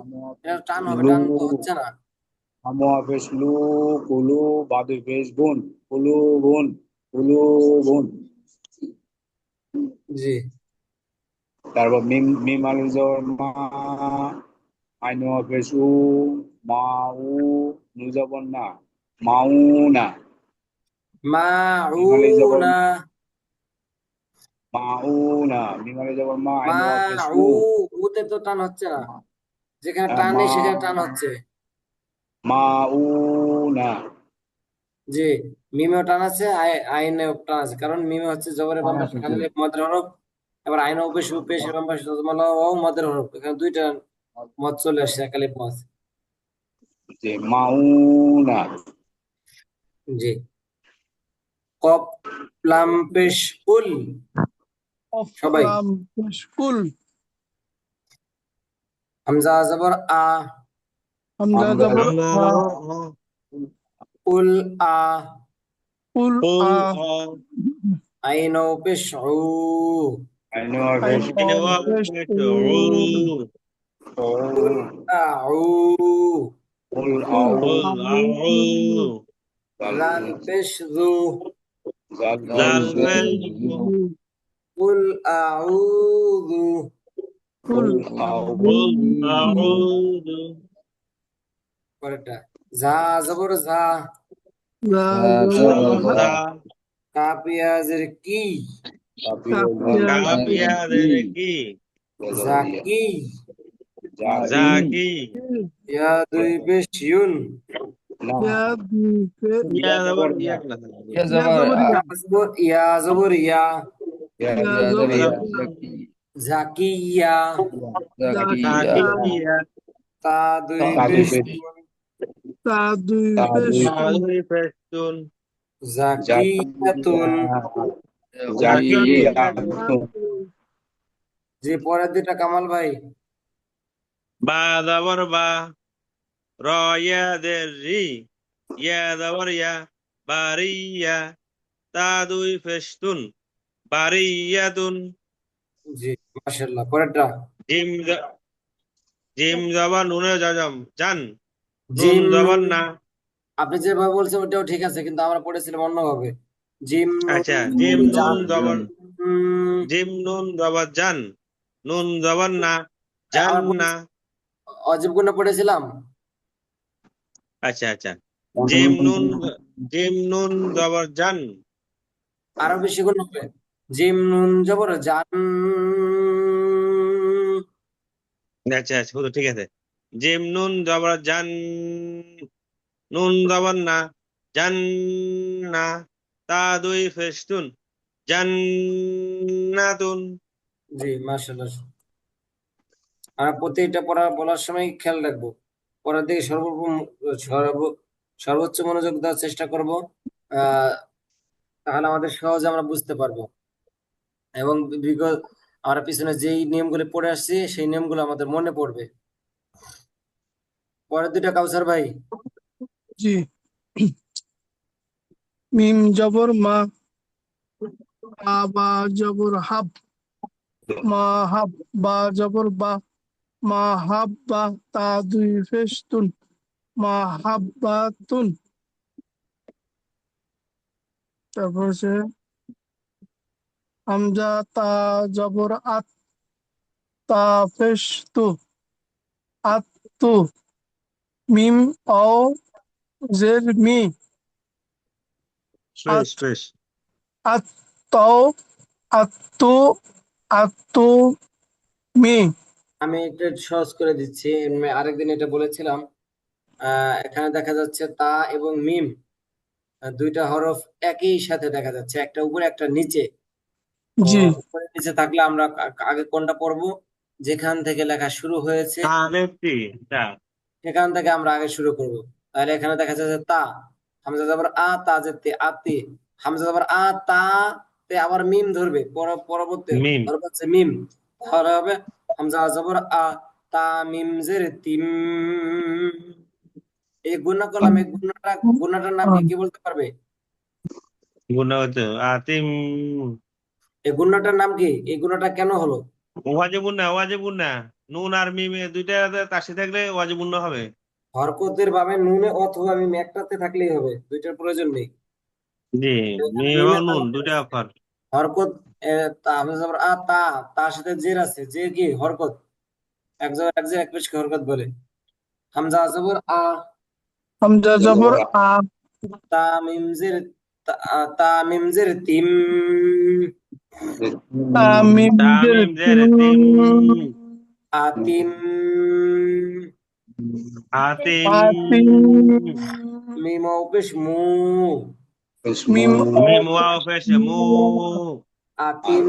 লামোয়া এটা টান পেশলু, হবে, টান তো হচ্ছে না। লামোয়া পেশলু, কুলু, বাদু পেশ বুন, কুলু বুন, কুলু বুন। জি তারপর মিম মিম আলু জবর মা, আইন পেশ উ, মা উ, নু জবর না, মাউনা। মিম আলু জবর মাউনা, মাউনা, মিম আলু জবর মা, আইন পেশ মাউ, উ, উতে তো টান হচ্ছে না, যেখানে হ্যাঁ, টান নেই সেখানে টান হচ্ছে। মাউনা। জি, মিমেও টান আছে, আইনেও টান আছে, কারণ মিমে হচ্ছে জবরের বাম পাশে খালি মদের হরফ, আবার আইনও পেশ পেশের বাম পাশে যজমালা ও মদের হরফ, এখানে দুইটা মদ চলে আসছে একালিপ মদ। যে মাউনা। জি, কপ লাম পেশ উল, অফ সবাই লাম পেশ কুল, হামজা জবর আ, হামজা আমরা জবর আ, উল আ, কুল কুল আ, আইনও পেশ উ, আইন আইন পেশ পেশ উ, উল আউ, কুল কুল আউ, আউ, লাল পেশ জু, জাল লাল পেশ লাল পেশ পেজ, কুল আউযু, কুল কুল আউ, কুল আউ, আউযু, পরেরটা যা জবর যা, যা যা জবর জবর যা, যা, যা, কাপিয়াজের কি, কাপিয়া কাপিয়াদের কি, জাকি, জাকি, জাকি, ইয়া দুই পেশ ইউন, না, ইয়া দুই পেশ, ইয়া জবর না, ইয়া না, ইয়া ইয়া জবর জবর আ, ইয়া জবর ইয়া, ইয়া ইয়া ইয়া জবর জবর ইয়া, ইয়া, জাকি, জাকিয়া, জাকিয়া, জাকিয়া, জাকিয়া, তা দুই তা দুই পেশ পেশ, পেশ, তা দুই তা পেশ দুই, তুন, তাহলে পেস্তুন, জাকিয়াতুন। জাকিয়া, জাকিয়া, জাকিয়াতুন। যে পরের দুটা কামাল ভাই। বা জবর বা, র ইয়াদের রি, ইয়া জবর ইয়া, বারিয়া, তা দুই পেস্তুন, বারিয়াতুন, জি মাশাআল্লাহ। পরেরটা জিম জিম জবর নুনে জাজম জান, নুন জিম জবর নুন, না। আপনি যেভাবে বলছেন ওটাও ঠিক আছে, কিন্তু আমরা পড়েছিলাম অন্যভাবে। জিম নুন আচ্ছা, জবর জিম নুন জান, জবর, উম, জিম নুন জবর জান, নুন জবর না, জান আমরা না। অজীব গুণে পড়েছিলাম। আচ্ছা আচ্ছা, জিম নুন, জিম নুন জবর জান। আরো বেশি গুণ হবে, জিম নুন জবর জান, আচ্ছা আচ্ছা, হলো ঠিক আছে। জিম নুন জবর জান, নুন জবর না, জান না, তা দুই ফেস্তুন, জান্নাতুন। জি মাশাআল্লাহ। আমরা প্রতিটা পড়া বলার সময় খেয়াল রাখবো, পড়ার দিকে সর্বোচ্চ মনোযোগ দেওয়ার চেষ্টা করব, তাহলে আমাদের সহজে আমরা বুঝতে পারবো, এবং বিগত আমরা পিছনে যেই নিয়মগুলো পড়ে আসছি সেই নিয়মগুলো আমাদের মনে পড়বে। পরের দুটা কাউসার ভাই। জি। মিম জবর মা, হা বা জবর হাব, মা হাব, বা জবর বা, মা হাব বা, তা দুই ফেস্তুন, মা হাব্বাতুন। তারপর হচ্ছে হামজা তা জবর আত, তা ফেস্তু, আত্তু। মিম অ জের মি, ফ্রেশ আত ফ্রেশ আত্তাও, আত্তু, আত্তু মি। আমি এটা সহজ করে দিচ্ছি। আরেকদিন এটা বলেছিলাম। এখানে দেখা যাচ্ছে তা এবং মিম, দুইটা হরফ একই সাথে দেখা যাচ্ছে, একটা উপরে একটা নিচে। তো জি উপরে নিচে থাকলে আমরা আগে কোনটা পড়বো? যেখান থেকে লেখা শুরু হয়েছে তালেপটি তা সেখান থেকে আমরা আগে শুরু করব। তাহলে এখানে দেখা যাচ্ছে তা, হামজা যাবার আ, তা যেতে আতি, হামজা যাবার আ তা, তে আবার মিম ধরবে, পরবর্তী মিম হরফ হচ্ছে মিম। তাহলে হবে হামজা যাবার আ, তা মিম জের তিম। এই গুণা করলাম, এই গুণাটার নাম কি, কি বলতে পারবে? গুণা হচ্ছে আতিম এই গুণাটার নাম কি? এই গুণাটা কেন হলো? ওয়াজিবুন না নুন আর মিম দুইটা তার সাথে থাকলে ওয়াজিবুন না হবে। হরকতের ভাবে নুনে অথবা মিম একটাতে থাকলেই হবে, দুইটার প্রয়োজন নেই। জি, এখানে মিম এবং মিমে নুন তানবির দুইটা আছে, অফার। হরকত। হামজা যাবার আ তা, তার সাথে জের আছে, যে কি হরকত, এক জবর এক জের এক পেশকে হরকত বলে। হামজা জবর আ, হামজা জবর আ, তা মিম জের তা মিম জের তিম। তা মিম জের তামিম জের তিম তিন, আতিম। আতিম আতিম। মিম ও পেশ মু, মিম অ মিম ওয়াও পেশ পেশ মু মু, আতিম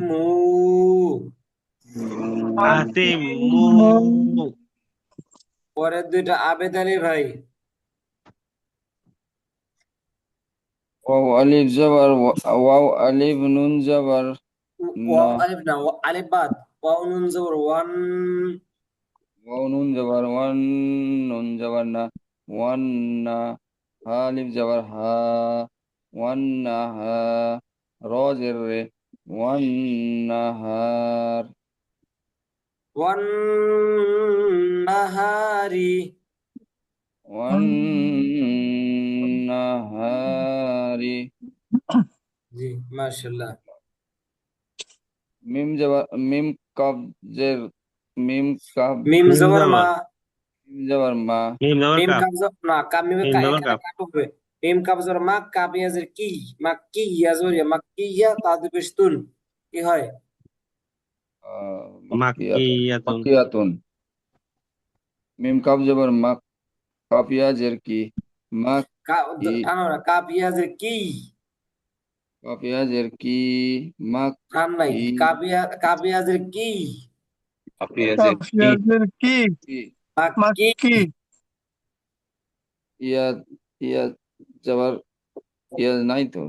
মু। আতিম আতিম মু মু। পরের দুইটা আবেদ আলী ভাই। ওয়াও আলিফ জবর ওয়াও আলিফ নুন জবর ওয়াও না, আলিফ না, আলিফ বাদ, ওয়াও নুন জবর ওয়ান। ওয়াও নুন জবর ওয়ান, নুন জবর না, ওয়ান না, হা আলিফ জবর হা, ওয়ান না হা, র জের রে, ওয়ান না হার, ওয়ান নাহারি। ওয়ান না হারি। জি, মাশাআল্লাহ। মিম জবর মিম কাব জের, মিম কাব, মিম মিম জবর মা, জবর মিম জবর মা, মিম জবর মিম কাপ কাব না, কাপ মিমে মিম জবর এখানে কাপ কাপ হবে। মিম কাব জবর মা, কাপ ইয়াজের কি, মা কি ইয়াজরিয়া, মা কি ইয়া তাদু পেশতুন, কি হয়? মাক্কিয়াতুন, মাক্কিয়াতুন মাক্কিয়াতুন। মিম কাব জবর মাক, কাফিয়া জের কি, মাক কি, টানো না, কাপ ইয়াজের কি, কাফিয়া জের কি, মাক টান নাই, কি, কাপ ইয়াজের কি, কাফিয়াজের কি, কি, মা কি। মাক্কি। ইয়া, ইয়া জবর, ইয়া নাই তো,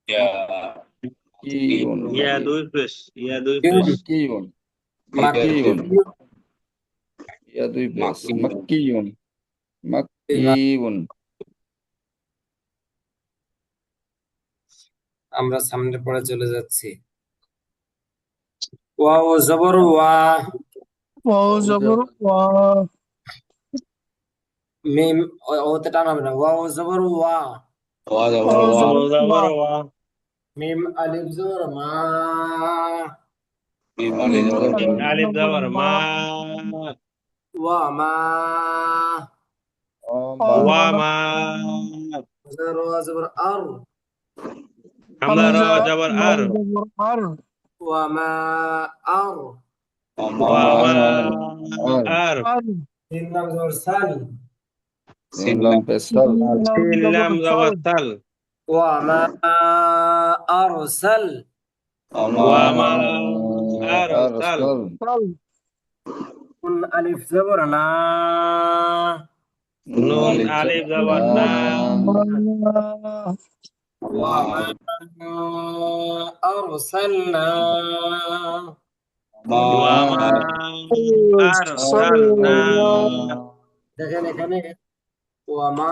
মাক্কিউন, ইয়া দুই পেশ ইয়া দুই ইউন, পেশ মাক্কিউন, মা মাক্কিউন, ইয়া দুই পেস, মাক্কিউন, মাক্কিউন। আমরা সামনে পড়ে চলে যাচ্ছি। ওয়াও জবর ওয়া, ওয়াও ওয়াও জবর জবর ওয়া, মিম ওতে টান হবে না, ওয়াও জবর ওয়া। ওয়াও ও জবর ওয়া, জবর ওয়া মিম আলিফ জবর মা, মিম মিম আলিফ আলিফ জবর জবর মা, মা ওয়া মা, আমা, ওয়া আমা। মা ওয়া জবর আর, হামজা র হামজা জবর র আর জবর আর, ওয়া মা আর। ওয়া আমা মা আর, আর আর। তিন নাম জবর সাল, নুন লাম পেশ সাল, লাম সিন জবর লাম সাল, জবর সাল ওয়া মা আরসাল, ওয়া আমা মা আর আর সাল সাল, সাল। নুন আলিফ জবর না, নুন নুন আলিফ আলিফ জবর না, জবর না ওয়া মা আরসালনা, ওয়া আমা মা আর আর সাল না সাল। দেখেন এখানে ওয়ামা,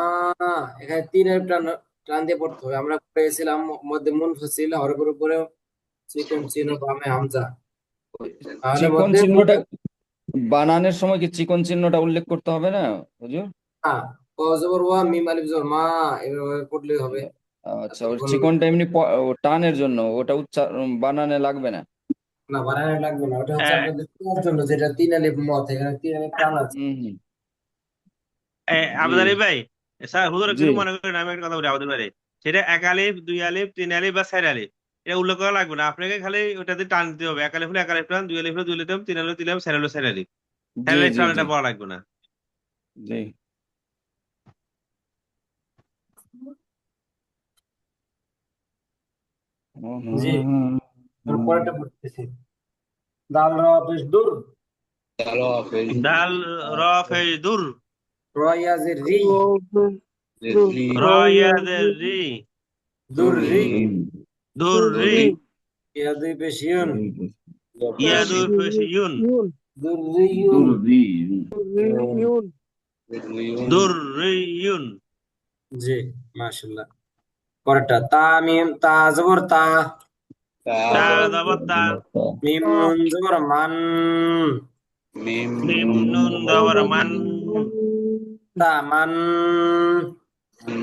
এখানে তিন আলিফ টান টান দিয়ে পড়তে হবে। আমরা পেয়েছিলাম মধ্যে মুনফাসিল, হরফের উপরে চিকন চিহ্ন, বামে হামজা। তাহলে চিকন মধ্যে চিহ্নটা বানানের সময় কি চিকন চিহ্নটা উল্লেখ করতে হবে না হুজুর? জবর ওয়া, মিম আলিফ জবর মা, এভাবে পড়লেই হবে। আচ্ছা, ওর চিকনটা এমনি ও টানের জন্য, ওটা বানানে লাগবে না। না, বানানো লাগবে না, ওটা হচ্ছে হ্যাঁ, আপনাদের পড়ার জন্য, যেটা তিন আলিফ মত, এখানে তিন আলিফ টান আছে। হুম। আবদারি জি ভাই, স্যার হুজুর জি। কিছু মনে করেন, আমি একটা কথা বলি আবদারি ভাই, সেটা 1 আলিফ 2 আলিফ 3 আলিফ বা 4 আলিফ, এটা উল্লেখ করা লাগবে না, আপনাকে খালি ওটাতে টান দিতে হবে। 1 আলিফ হলে 1 আলিফ টান, 2 আলিফ হলে 2 আলিফ টান, 3 আলিফ 3 আলিফ, 4 আলিফ 4 আলিফ, জি 4 আলিফ জি টান, জি এটা পড়া লাগবে না। জি। জি, পরেরটা পড়তেছি। দাল র পেশ দূর, দাল র ফেজ দুর, র ইয়াজের রি, র ইয়াদের রি, দূর রি, দুর রি, ইয়া দুই পেশ ইউন, ইয়া দুই ফেজ ইউন, দূর রি ইউন। দুর রি ইউন। জি, মাশাআল্লাহ। পরেরটা তা মিম, তা জবর তা, তা জবর তা, মিম নুন জবর মান, মিম নুন জবর মান, তা মান,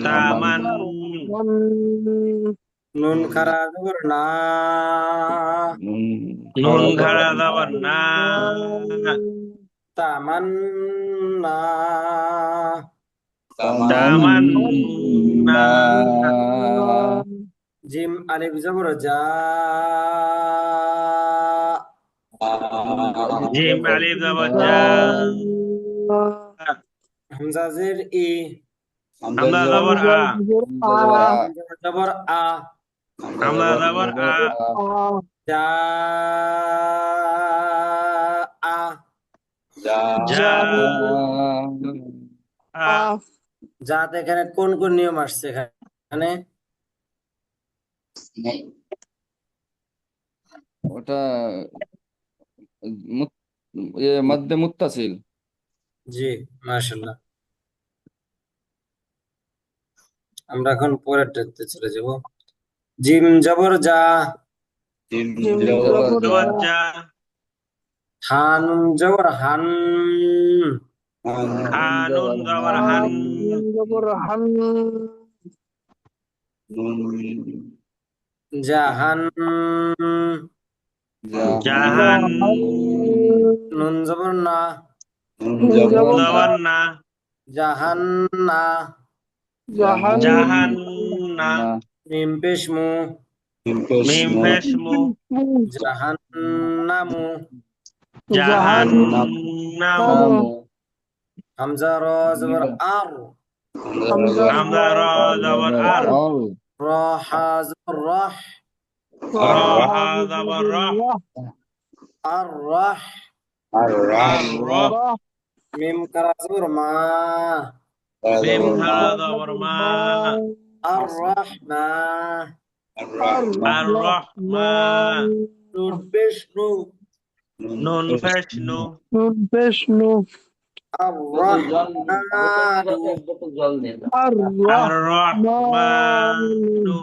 তামান, নুন খারা জবর না, নুন খাড়া জবর না, তামান্না, তামান্না, জিম আলিফ জবর যা, জিম আলিফ জবর জা, হামজা জের ই, হামজা জবর আ, হামজা জবর আ, হামজা জবর আ, যা আ, যা আ। যাতে এখানে কোন কোন নিয়ম আসছে এখানে? ওটা মধ্যে মুত্তাসিল। জি, মাশাআল্লাহ। আমরা এখন পরেরটাতে চলে যাব। জিম জবর যা, জবর যা, হান জবর হান, হানুন জবর হান, জাহান, জাহান, নুন জবর না, জবর না, জাহান্না, জাহান্না, মিম পেশ মু, মিম ফেশ মু, জাহান্নামু, জাহান্নামু, হামজা র জবর আর, হামজা র জবর আর, র হা জবর রাহ, র হা জবর রহ, আর রাহ, আর রহ, মিম কারা জবর মা, মিম খাড়া জবর মা, আর রাহমা, আর রহমান, নুন পেশ নু, নুন ফেশ নু, আর রাহমানু, আর রহমানু,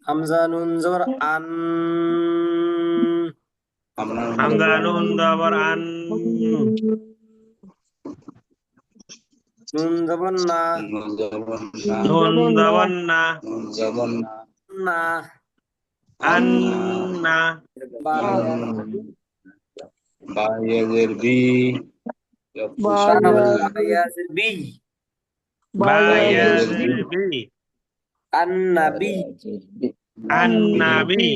হামজা নুন জবর আন, হামজা নুন জবর আন, নুন জবর না, নুন জবর না, না, আন্না, বা ইয়াজির বি, বা ইয়াজির বি, আন্নাবি, আন্নাবি,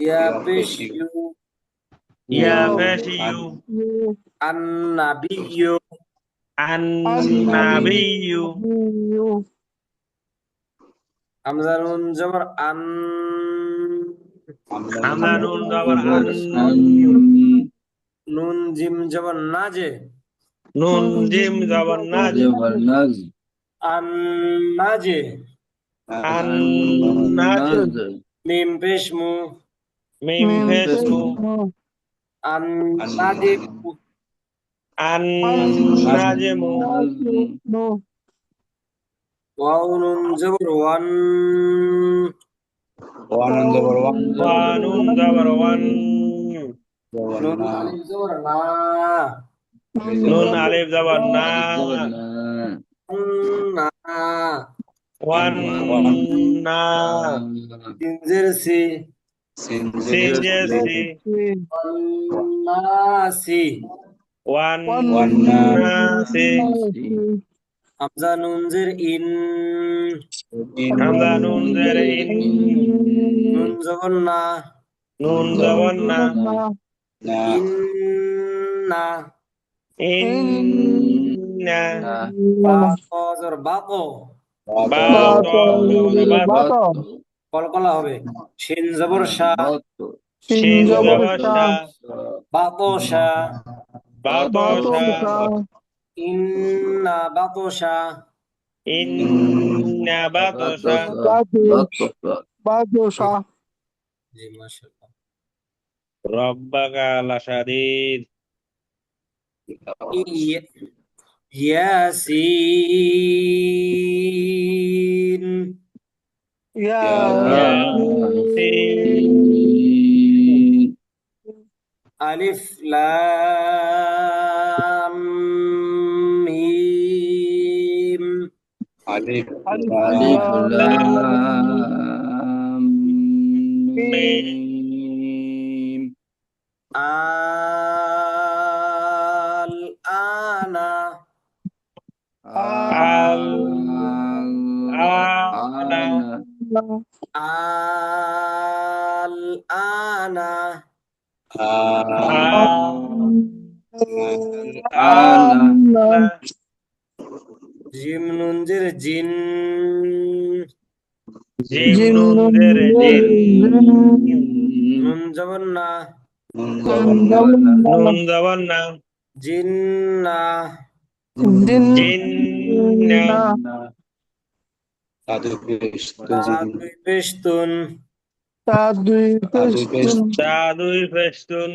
ইয়া পেশ ইউ, ইয়া ফেশ ইউ, আন্নাবিয়্যু, আন্নাবিয়্যু, হামজা নুন জবর আন, হামজা নুন জবর আন, নুন জিম জবর নাজে, নুন জিম জবর নাজ, আন নাজে, আন নাজ, মিম পেশ মু, মিম ফেশ মু, আন নাজে, النجم ওয়াও নুন জবর ওয়ান, ওয়ান জবর ওয়ান ونون زبر ون জবর নুন না আলিফ জবর না, نون ألف زبر نا না, ونا তিনজের সি, سنجسي নাসি, والناس হামজা নুনজের ইন, حمزة نون زر إن নুন জবর না, نون زبر نا না ইন্না, إن বা জবর বাক, بات কলকলা হবে, শিন জবর শা, شين زبر شا বাতশা, بطشا ইন্না বাতশা, إن بطشا জি মাশাআল্লাহ। ربك لشديد ইয়া- ইয়াসিন, ياسين আলিফ লাম মিম, আলিফ লাম মিম আল আনা, الآن আল আনা, الآن জিম নুনজের জিন, جيم نون زر جن নুন জবর না, نون زبر نا জিন্না, جنة সাধু দুই পেশতুন, سادوي فشتن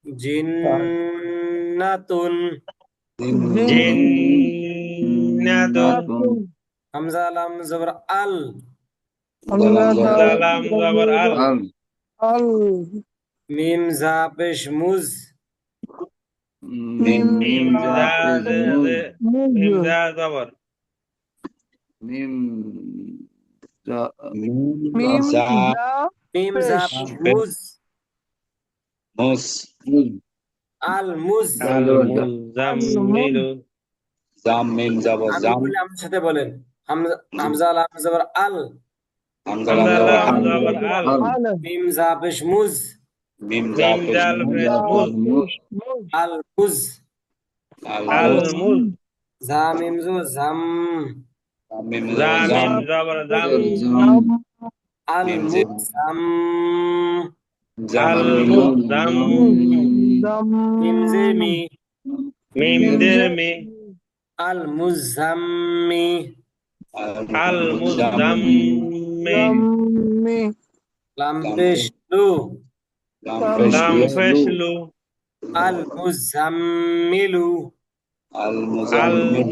জিন্নাতুন, جنة হামজা লাম জবর আল, سلام زبر ال মিম জা পেশ মুজ, ميم ذا ميم ذا زبر মিম মিম জা পেশ মুজ, মুস আল মুজ, المزمل জাম মিম যাবো আমি জাম বলি আমার সাথে বলেন, হামজা লাম জবর আল, হামজা حمزة লাম لام যাবো زبر ال মিম জা পেশ মুজ, মিম যা ميم دال فش مز আল মুজ, المز জা মিম জো জাম, মিম ذا জাম ميم زبر ذم আল মিম মুজাম, জাম المزم মিম জে মি, ميم درمي আল মুজাম্মি, المزم লাম পেশ লু, لام فشلو আল মুজাম্মিলু, আল মুজাম্মিল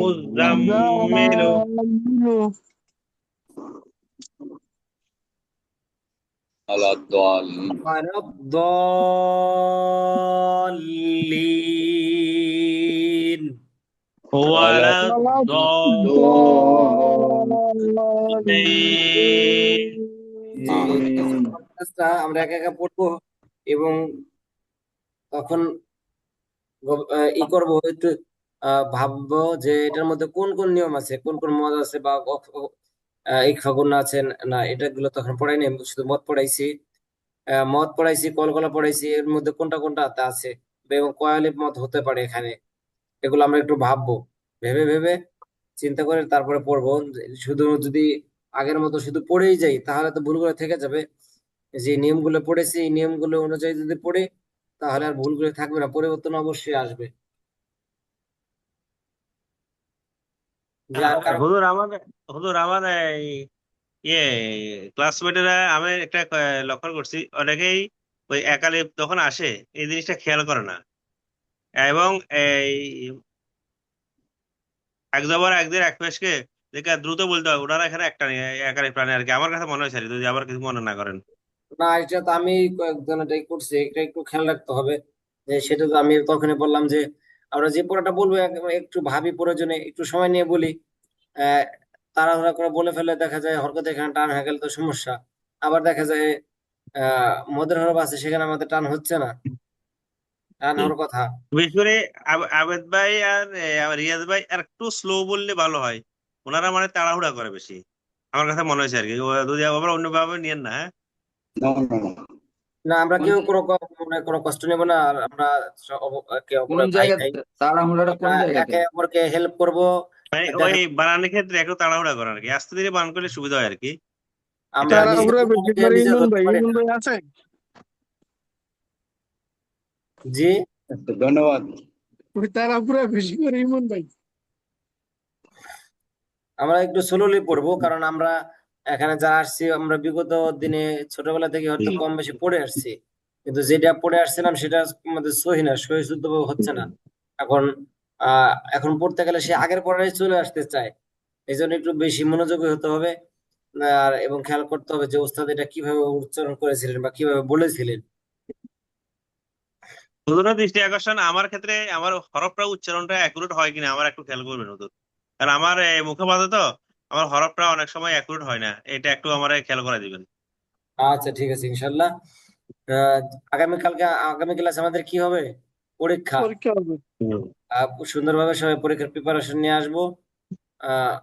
المزمل আলা দাল ওয়ালাদ-দাল্লিন, ولا الضالين আমরা একা একা পড়বো এবং তখন ই করবো একটু ভাববো যে এটার মধ্যে কোন কোন নিয়ম আছে, কোন কোন মদ আছে বা ইকফা গুন্না আছে না, এটা গুলো তখন পড়াই নাই, শুধু মদ পড়াইছি, মদ পড়াইছি, কলকলা পড়াইছি, এর মধ্যে কোনটা কোনটা আছে এবং কয় আলিফ মদ হতে পারে এখানে, এগুলো আমরা একটু ভাববো, ভেবে ভেবে চিন্তা করে তারপরে পড়বো। শুধু যদি আগের মতো শুধু পড়েই যাই তাহলে তো ভুলগুলো থেকে যাবে। যে নিয়মগুলো পড়েছি এই নিয়মগুলো অনুযায়ী যদি পড়ি তাহলে আর ভুলগুলো থাকবে না, পরিবর্তন অবশ্যই আসবে। যে আর কারো হুজুর আমার এই ইয়ে ক্লাসমেটেরা আমি একটা লক্ষ্য করছি, অনেকেই ওই একালিপ যখন আসে এই জিনিসটা খেয়াল করে না। এবং এই এক জবর একদের এক পেশকে দেখে দ্রুত বলতে হবে, ওনারা এখানে একটা একারই প্রাণী আর কি, আমার কাছে মনে হয়েছে আর কি, যদি আবার কিছু মনে না করেন। না, এটা তো আমি কয়েকজন এটাই করছি, এটা একটু খেয়াল রাখতে হবে। যে সেটা তো আমি তখনই বললাম যে আমরা যে পড়াটা বলবো একটু ভাবি, প্রয়োজনে একটু সময় নিয়ে বলি। আহ তাড়াহুড়া করে বলে ফেলে দেখা যায় হরকত এখানে টান হয়ে গেলে তো সমস্যা। আবার দেখা যায় মদের হরফ আছে, সেখানে আমাদের টান হচ্ছে না, টান হওয়ার কথা। বিশেষ করে আবেদ ভাই আর রিয়াজ ভাই আর একটু স্লো বললে ভালো হয়, ওনারা মানে তাড়াহুড়া করে বেশি, আমার কাছে মনে হয়েছে আর কি। যদি আবার অন্যভাবে নিয়েন না, হ্যাঁ। না না না না, আমরা কোন কেউ কোনো কষ্ট নেব না, আর আমরা একে কোন অপরের ভাই জায়গা ভাই। তাড়াহুড়াটা কোন আমরা জায়গাতে? একে অপরকে হেল্প করব। মানে ওই দেখা বানানোর ক্ষেত্রে একটু তাড়াহুড়া করেন আর কি, আস্তে ধীরে বানান করলে সুবিধা হয় আর কি। এটা আমরা আর কি। নিজে তাড়াহুড়া বেশি করে নিজে ইমন ধরতে ভাই, পারি ইমন না। ভাই আছে? জি। ধন্যবাদ। ওই তাড়াহুড়া বেশি করে ইমন ভাই। আমরা একটু স্লোলি পড়বো, কারণ আমরা এখানে যা আসছি, আমরা বিগত দিনে ছোটবেলা থেকে হয়তো কম বেশি পড়ে আসছি, কিন্তু যেটা পড়ে আসছিলাম সেটা আমাদের সহি না, সহি শুদ্ধ হচ্ছে না। এখন এখন পড়তে গেলে সে আগের পড়াই চলে আসতে চায়। এই জন্য একটু বেশি মনোযোগী হতে হবে। আর এবং খেয়াল করতে হবে যে ওস্তাদ এটা কিভাবে উচ্চারণ করেছিলেন বা কিভাবে বলেছিলেন। হুজুরের দৃষ্টি আকর্ষণ, আমার ক্ষেত্রে আমার হরফটা উচ্চারণটা অ্যাকুরেট হয় কিনা আমার একটু খেয়াল করবেন হুজুর, কারণ আমার মুখে বাধা তো, আমার হরফটা অনেক সময় অ্যাকুরেট হয় না, এটা একটু আমার খেয়াল করে দিবেন। আচ্ছা, ঠিক আছে, ইনশাল্লাহ। আহ আগামী ক্লাস আমাদের কি হবে? পরীক্ষা। পরীক্ষা হবে। হুম। সুন্দরভাবে সবাই পরীক্ষার প্রিপারেশন নিয়ে আসবো। আহ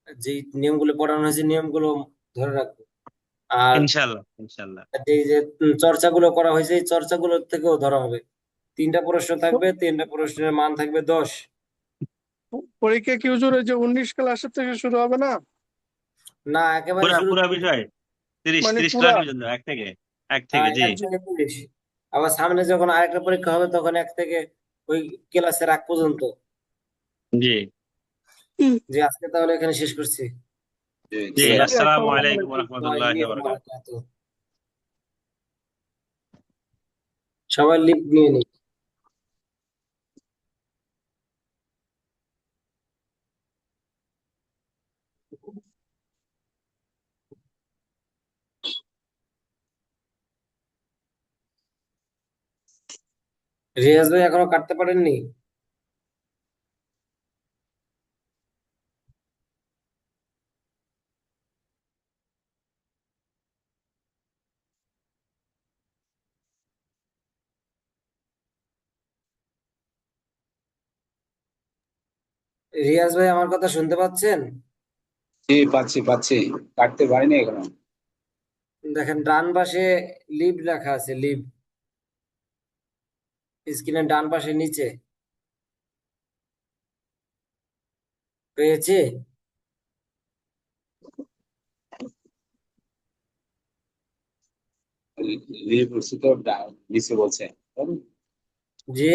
যে নিয়মগুলো পড়ানো হয়েছে নিয়মগুলো ধরে রাখবো। আর ইনশাল্লাহ ইনশাল্লাহ। এই যে চর্চাগুলো করা হয়েছে, এই চর্চাগুলো থেকেও ধরা হবে। 3টা প্রশ্ন থাকবে, 3টা প্রশ্নের মান থাকবে 10। পরীক্ষা কি হুজুর ওই যে 19 ক্লাসের থেকে শুরু হবে না? না, একেবারে পুরা শুরু পুরা থেকে। বিষয় তিরিশ মানে তিরিশ পুরা? ক্লাস পর্যন্ত, এক থেকে জি। 1 থেকে 30। আবার সামনে যখন আরেকটা পরীক্ষা হবে তখন 1 থেকে ওই ক্লাসের আগ পর্যন্ত। জি যে আজকে তাহলে এখানে শেষ করছি। জি জি। জি। আসসালামু আসসালামু আলাইকুম আলাইকুম। রহমতুল্লাহি ওয়া বারাকাতুহু। সবাই লিভ নিয়ে নিই। রিয়াজ ভাই এখনো কাটতে পারেননি? রিয়াজ ভাই আমার কথা শুনতে পাচ্ছেন? জি পাচ্ছি পাচ্ছি, কাটতে পারিনি এখনো। দেখেন ডান পাশে লিভ লেখা আছে, লিভ স্ক্রিনের ডান পাশে নিচে পেয়েছে। লিভ তো নিচে বলছে। যে